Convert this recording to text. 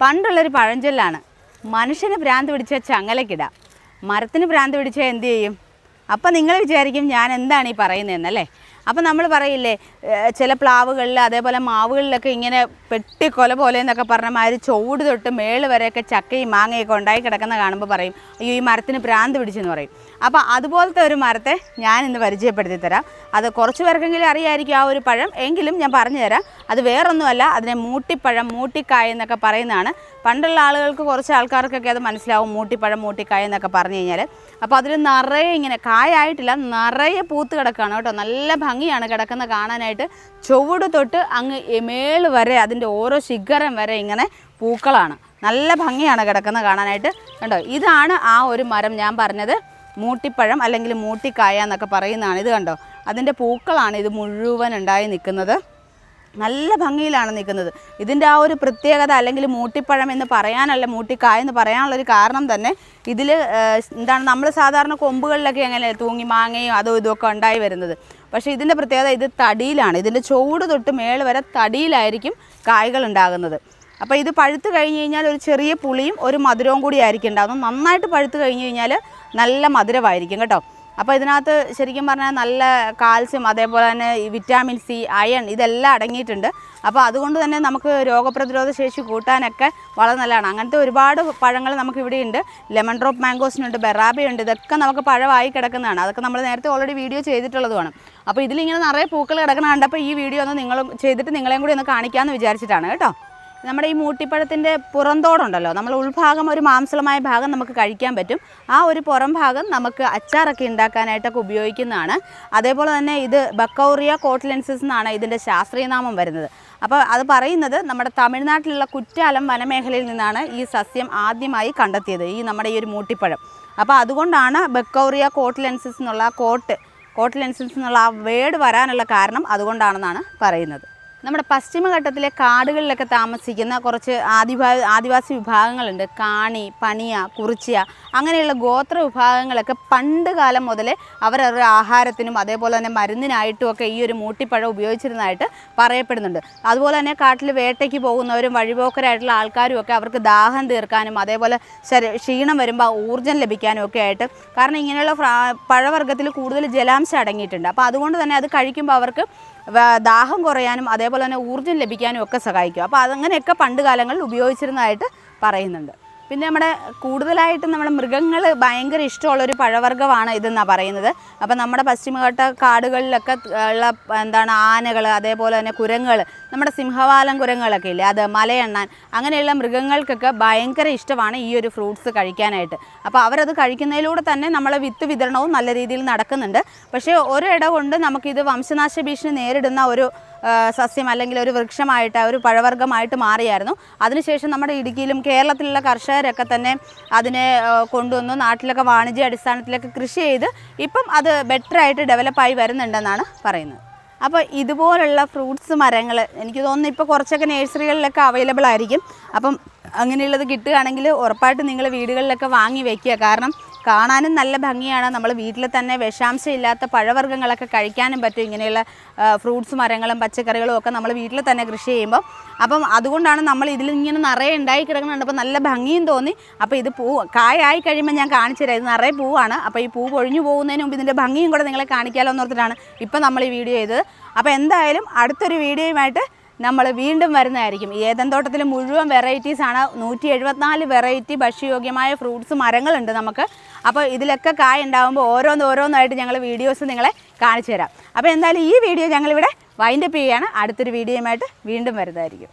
പണ്ടുള്ളൊരു പഴഞ്ചൊല്ലാണ്, മനുഷ്യന് ഭ്രാന്ത് പിടിച്ച ചങ്ങലക്കിട, മരത്തിന് ഭ്രാന്ത് പിടിച്ചാൽ എന്ത് ചെയ്യും? അപ്പം നിങ്ങൾ വിചാരിക്കും ഞാൻ എന്താണ് ഈ പറയുന്നതെന്നല്ലേ. അപ്പം നമ്മൾ പറയില്ലേ, ചില പ്ലാവുകളിൽ അതേപോലെ മാവുകളിലൊക്കെ ഇങ്ങനെ പെട്ടിക്കൊല പോലെ എന്നൊക്കെ പറഞ്ഞ മാതിരി ചുവട് തൊട്ട് മേള് വരെയൊക്കെ ചക്കയും മാങ്ങയൊക്കെ ഉണ്ടായി കിടക്കുന്ന കാണുമ്പോൾ പറയും, അയ്യോ ഈ മരത്തിന് ഭ്രാന്ത് പിടിച്ചെന്ന് പറയും. അപ്പോൾ അതുപോലത്തെ ഒരു മരത്തെ ഞാൻ ഇന്ന് പരിചയപ്പെടുത്തി തരാം. അത് കുറച്ച് പേർക്കെങ്കിലും അറിയായിരിക്കും ആ ഒരു പഴം, എങ്കിലും ഞാൻ പറഞ്ഞു തരാം. അത് വേറൊന്നുമല്ല, അതിനെ മൂട്ടിപ്പഴം, മൂട്ടിക്കായ എന്നൊക്കെ പറയുന്നതാണ്. പണ്ടുള്ള ആളുകൾക്ക്, കുറച്ച് ആൾക്കാർക്കൊക്കെ അത് മനസ്സിലാവും, മൂട്ടിപ്പഴം, മൂട്ടിക്കായ എന്നൊക്കെ പറഞ്ഞു കഴിഞ്ഞാൽ. അപ്പോൾ അതിൽ നിറയെ ഇങ്ങനെ കായായിട്ടില്ല, നിറയെ പൂത്ത് കിടക്കുകയാണ് കേട്ടോ. നല്ല ഭംഗിയാണ് കിടക്കുന്ന കാണാനായിട്ട്. ചുവട് തൊട്ട് അങ്ങ് മേള് വരെ അതിൻ്റെ ഓരോ ശിഖരം വരെ ഇങ്ങനെ പൂക്കളാണ്. നല്ല ഭംഗിയാണ് കിടക്കുന്ന കാണാനായിട്ട്. കണ്ടോ, ഇതാണ് ആ ഒരു മരം ഞാൻ പറഞ്ഞത്, മൂട്ടിപ്പഴം അല്ലെങ്കിൽ മൂട്ടിക്കായ എന്നൊക്കെ പറയുന്നതാണ്. ഇത് കണ്ടോ, അതിൻ്റെ പൂക്കളാണ് ഇത് മുഴുവൻ ഉണ്ടായി നിൽക്കുന്നത്. നല്ല ഭംഗിയിലാണ് നിൽക്കുന്നത്. ഇതിൻ്റെ ആ ഒരു പ്രത്യേകത, അല്ലെങ്കിൽ മൂട്ടിപ്പഴം എന്ന് പറയാനല്ല മൂട്ടിക്കായ എന്ന് പറയാനുള്ളൊരു കാരണം തന്നെ ഇതിൽ എന്താണ്, നമ്മൾ സാധാരണ കൊമ്പുകളിലൊക്കെ എങ്ങനെ തൂങ്ങി മാങ്ങയും അതും ഇതുമൊക്കെ ഉണ്ടായി വരുന്നത്. പക്ഷേ ഇതിൻ്റെ പ്രത്യേകത ഇത് തടിയിലാണ്. ഇതിൻ്റെ ചുവട് തൊട്ട് മേള് വരെ തടിയിലായിരിക്കും കായ്കൾ ഉണ്ടാകുന്നത്. അപ്പോൾ ഇത് പഴുത്ത് കഴിഞ്ഞ് കഴിഞ്ഞാൽ ഒരു ചെറിയ പുളിയും ഒരു മധുരവും കൂടി ആയിരിക്കും ഉണ്ടാകുന്നത്. നന്നായിട്ട് പഴുത്ത് കഴിഞ്ഞ് കഴിഞ്ഞാൽ നല്ല മധുരമായിരിക്കും കേട്ടോ. അപ്പോൾ ഇതിനകത്ത് ശരിക്കും പറഞ്ഞാൽ നല്ല കാൽസ്യം, അതേപോലെ തന്നെ വിറ്റാമിൻ സി, അയൺ ഇതെല്ലാം അടങ്ങിയിട്ടുണ്ട്. അപ്പോൾ അതുകൊണ്ട് തന്നെ നമുക്ക് രോഗപ്രതിരോധ ശേഷി കൂട്ടാനൊക്കെ വളരെ നല്ലതാണ്. അങ്ങനത്തെ ഒരുപാട് പഴങ്ങൾ നമുക്കിവിടെ ഉണ്ട്. ലെമൺ ഡ്രോപ്പ് മാംഗോസിനുണ്ട്, ബെറാബയുണ്ട്. ഇതൊക്കെ നമുക്ക് പഴമായി കിടക്കുന്നതാണ്. അതൊക്കെ നമ്മൾ നേരത്തെ ഓൾറെഡി വീഡിയോ ചെയ്തിട്ടുള്ളതുമാണ്. അപ്പോൾ ഇതിലിങ്ങനെ നിറയെ പൂക്കൾ കിടക്കുന്ന കണ്ടപ്പോൾ ഈ വീഡിയോ ഒന്ന് നിങ്ങളും ചെയ്തിട്ട് നിങ്ങളെയും കൂടി ഒന്ന് കാണിക്കാമെന്ന് വിചാരിച്ചിട്ടാണ് കേട്ടോ. നമ്മുടെ ഈ മൂട്ടിപ്പഴത്തിൻ്റെ പുറന്തോടുണ്ടല്ലോ, നമ്മൾ ഉൾഭാഗം ഒരു മാംസളമായ ഭാഗം നമുക്ക് കഴിക്കാൻ പറ്റും. ആ ഒരു പുറം ഭാഗം നമുക്ക് അച്ചാറൊക്കെ ഉണ്ടാക്കാനായിട്ടൊക്കെ ഉപയോഗിക്കുന്നതാണ്. അതേപോലെ തന്നെ ഇത് ബക്കൗറിയ കോട്ട്ലെൻസിസ് എന്നാണ് ഇതിൻ്റെ ശാസ്ത്രീയ നാമം വരുന്നത്. അപ്പോൾ അത് പറയുന്നത് നമ്മുടെ തമിഴ്നാട്ടിലുള്ള കുറ്റാലം വനമേഖലയിൽ നിന്നാണ് ഈ സസ്യം ആദ്യമായി കണ്ടെത്തിയത്, ഈ നമ്മുടെ ഈ ഒരു മൂട്ടിപ്പഴം. അപ്പോൾ അതുകൊണ്ടാണ് ബക്കൗറിയ കോട്ട്ലെൻസിസ് എന്നുള്ള കോട്ട്ലെൻസിസ് എന്നുള്ള ആ വേർഡ് വരാനുള്ള കാരണം അതുകൊണ്ടാണെന്നാണ് പറയുന്നത്. നമ്മുടെ പശ്ചിമഘട്ടത്തിലെ കാടുകളിലൊക്കെ താമസിക്കുന്ന കുറച്ച് ആദിവാസി വിഭാഗങ്ങളുണ്ട്. കാണി, പണിയ, കുറിച്യ അങ്ങനെയുള്ള ഗോത്ര വിഭാഗങ്ങളൊക്കെ പണ്ട് കാലം മുതലേ അവരവരുടെ ആഹാരത്തിനും അതേപോലെ തന്നെ മരുന്നിനായിട്ടുമൊക്കെ ഈ ഒരു മൂട്ടിപ്പഴം ഉപയോഗിച്ചിരുന്നതായിട്ട് പറയപ്പെടുന്നുണ്ട്. അതുപോലെ തന്നെ കാട്ടിൽ വേട്ടയ്ക്ക് പോകുന്നവരും വഴിപോക്കരായിട്ടുള്ള ആൾക്കാരും ഒക്കെ അവർക്ക് ദാഹം തീർക്കാനും അതേപോലെ ക്ഷീണം വരുമ്പോൾ ഊർജ്ജം ലഭിക്കാനും ഒക്കെ ആയിട്ട്, കാരണം ഇങ്ങനെയുള്ള പഴവർഗ്ഗത്തിൽ കൂടുതൽ ജലാംശം അടങ്ങിയിട്ടുണ്ട്. അപ്പോൾ അതുകൊണ്ട് തന്നെ അത് കഴിക്കുമ്പോൾ അവർക്ക് ദാഹം കുറയാനും അതേപോലെ തന്നെ ഊർജ്ജം ലഭിക്കാനും ഒക്കെ സഹായിക്കും. അപ്പോൾ അതങ്ങനെയൊക്കെ പണ്ട് കാലങ്ങളിൽ ഉപയോഗിച്ചിരുന്നതായിട്ട് പറയുന്നുണ്ട്. പിന്നെ നമ്മുടെ കൂടുതലായിട്ടും നമ്മുടെ മൃഗങ്ങൾ ഭയങ്കര ഇഷ്ടമുള്ളൊരു പഴവർഗ്ഗമാണ് ഇതെന്നാണ് പറയുന്നത്. അപ്പോൾ നമ്മുടെ പശ്ചിമഘട്ട കാടുകളിലൊക്കെ ഉള്ള ആനകൾ, അതേപോലെ തന്നെ കുരങ്ങുകൾ, നമ്മുടെ സിംഹവാലൻ കുരങ്ങുകളൊക്കെ ഇല്ലേ, അത് മലയണ്ണാൻ, അങ്ങനെയുള്ള മൃഗങ്ങൾക്കൊക്കെ ഭയങ്കര ഇഷ്ടമാണ് ഈ ഒരു ഫ്രൂട്ട്സ് കഴിക്കാനായിട്ട്. അപ്പോൾ അവരത് കഴിക്കുന്നതിലൂടെ തന്നെ നമ്മളെ വിത്ത് വിതരണവും നല്ല രീതിയിൽ നടക്കുന്നുണ്ട്. പക്ഷേ ഒരിട കൊണ്ട് നമുക്കിത് വംശനാശ ഭീഷണി നേരിടുന്ന ഒരു സസ്യം അല്ലെങ്കിൽ ഒരു വൃക്ഷമായിട്ട്, ഒരു പഴവർഗ്ഗമായിട്ട് മാറിയായിരുന്നു. അതിനുശേഷം നമ്മുടെ ഇടുക്കിയിലും കേരളത്തിലുള്ള കർഷകരൊക്കെ തന്നെ അതിനെ കൊണ്ടുവന്ന് നാട്ടിലൊക്കെ വാണിജ്യ അടിസ്ഥാനത്തിലൊക്കെ കൃഷി ചെയ്ത് ഇപ്പം അത് ബെറ്ററായിട്ട് ഡെവലപ്പായി വരുന്നുണ്ടെന്നാണ് പറയുന്നത്. അപ്പോൾ ഇതുപോലുള്ള ഫ്രൂട്ട്സ് മരങ്ങൾ എനിക്ക് തോന്നുന്നു ഇപ്പോൾ കുറച്ചൊക്കെ നഴ്സറികളിലൊക്കെ അവൈലബിൾ ആയിരിക്കും. അപ്പം അങ്ങനെയുള്ളത് കിട്ടുകയാണെങ്കിൽ ഉറപ്പായിട്ട് നിങ്ങൾ വീടുകളിലൊക്കെ വാങ്ങി വയ്ക്കുക. കാരണം കാണാനും നല്ല ഭംഗിയാണ്. നമ്മൾ വീട്ടിൽ തന്നെ വിഷാംശം ഇല്ലാത്ത പഴവർഗ്ഗങ്ങളൊക്കെ കഴിക്കാനും പറ്റും. ഇങ്ങനെയുള്ള ഫ്രൂട്ട്സ് മരങ്ങളും പച്ചക്കറികളും ഒക്കെ നമ്മൾ വീട്ടിൽ തന്നെ കൃഷി ചെയ്യുമ്പോൾ. അപ്പം അതുകൊണ്ടാണ് നമ്മൾ ഇതിലിങ്ങനെ നിറയെ ഉണ്ടായി കിടക്കുന്നുണ്ട്. അപ്പോൾ നല്ല ഭംഗിയും തോന്നി. അപ്പോൾ ഇത് കായായി കഴിയുമ്പോൾ ഞാൻ കാണിച്ചു തരാം. ഇത് നിറയെ പൂവാണ്. അപ്പോൾ ഈ പൂ പൊഴിഞ്ഞു പോകുന്നതിന് മുമ്പ് ഇതിൻ്റെ ഭംഗിയും കൂടെ നിങ്ങളെ കാണിക്കാമല്ലോ എന്നോർത്തിട്ടാണ് ഇപ്പം നമ്മൾ ഈ വീഡിയോ ചെയ്തത്. അപ്പോൾ എന്തായാലും അടുത്തൊരു വീഡിയോയുമായിട്ട് നമ്മൾ വീണ്ടും വരുന്നതായിരിക്കും. ഏദൻ തോട്ടത്തിൽ മുഴുവൻ വെറൈറ്റീസാണ്. 174 വെറൈറ്റി ഭക്ഷ്യയോഗ്യമായ ഫ്രൂട്ട്സ് മരങ്ങളുണ്ട് നമുക്ക്. അപ്പോൾ ഇതിലൊക്കെ കായ ഉണ്ടാകുമ്പോൾ ഓരോന്നായിട്ട് ഞങ്ങൾ വീഡിയോസ് നിങ്ങളെ കാണിച്ചു തരാം. അപ്പോൾ എന്തായാലും ഈ വീഡിയോ ഞങ്ങളിവിടെ വൈൻഡപ്പ് ചെയ്യുകയാണ്. അടുത്തൊരു വീഡിയോയുമായിട്ട് വീണ്ടും വരുന്നതായിരിക്കും.